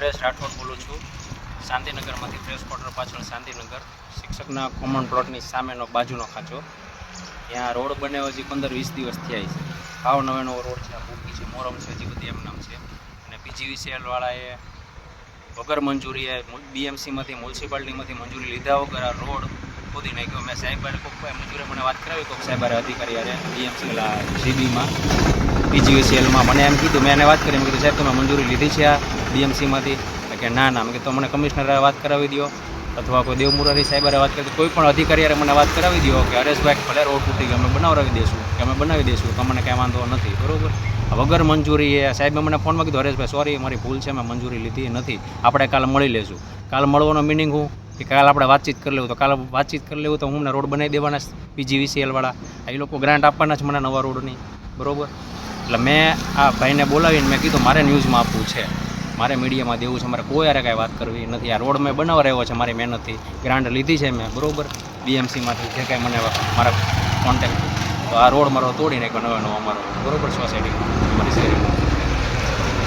નરેશ રાઠોડ બોલું છું, શાંતિનગરમાંથી press quarter પાછળ શાંતિનગર શિક્ષકના કોમન પ્લોટની સામેનો બાજુનો ખાંચો. ત્યાં રોડ બન્યો હજી 15-20 દિવસ થયા છે. ભાવ નવો રોડ છે, ભૂકી છે, મોરમ છે, હજી બધી એમ નામ છે. અને PGVCL વાળાએ વગર મંજૂરીએ BMCમાંથી મ્યુનિસિપાલિટીમાંથી મંજૂરી લીધા વગર આ રોડ ખોદી નાખ્યો. મેં સાહેબારે કોઈ મંજૂરી મને વાત કરાવી, કોઈ સાહેબારે અધિકારી યારે BMC GBમાં PGVCLમાં મને એમ કીધું, મેં એને વાત કરી, મેં કીધું સાહેબ તમે મંજૂરી લીધી છે આ BMCમાંથી? કે ના મેં કીધું તો મને કમિશનરે વાત કરાવી દો અથવા કોઈ દેવમુરારી સાહેબારે વાત કરી, કોઈ પણ અધિકારીએ મને વાત કરાવી દો કે હરેશભાઈ ભલે રોડ તૂટી ગયો અમે બનાવી દઈશું તો મને કાંઈ વાંધો નથી, બરાબર. વગર મંજૂરી એ સાહેબે મને ફોનમાં કીધું, હરેશભાઈ સોરી મારી ભૂલ છે, મેં મંજૂરી લીધી નથી, આપણે કાલે મળી લેશું. કાલ મળવાનો મિનિંગ હું કે કાલ આપણે વાતચીત કરી લેવું, તો કાલે વાતચીત કરી લેવું તો હું મને રોડ બનાવી દેવાના PGVCLવાળા, એ લોકો ગ્રાન્ટ આપવાના છે મને નવા રોડની, બરાબર. એટલે મેં આ ભાઈને બોલાવીને મેં કીધું મારે ન્યૂઝમાં આપવું છે, મારે મીડિયામાં દેવું છે, મારે કોઈ યારે કાંઈ વાત કરવી નથી. આ રોડ મેં બનાવવા રહ્યો છે મારી મહેનતથી, ગ્રાન્ટ લીધી છે મેં, બરાબર, BMCમાંથી જે કાંઈ મને મારા કોન્ટેક્ટ. તો આ રોડ મારો તોડી નાખ્યો નવો મારો, બરાબર, સોસાયટીમાં મારી શેરીમાં.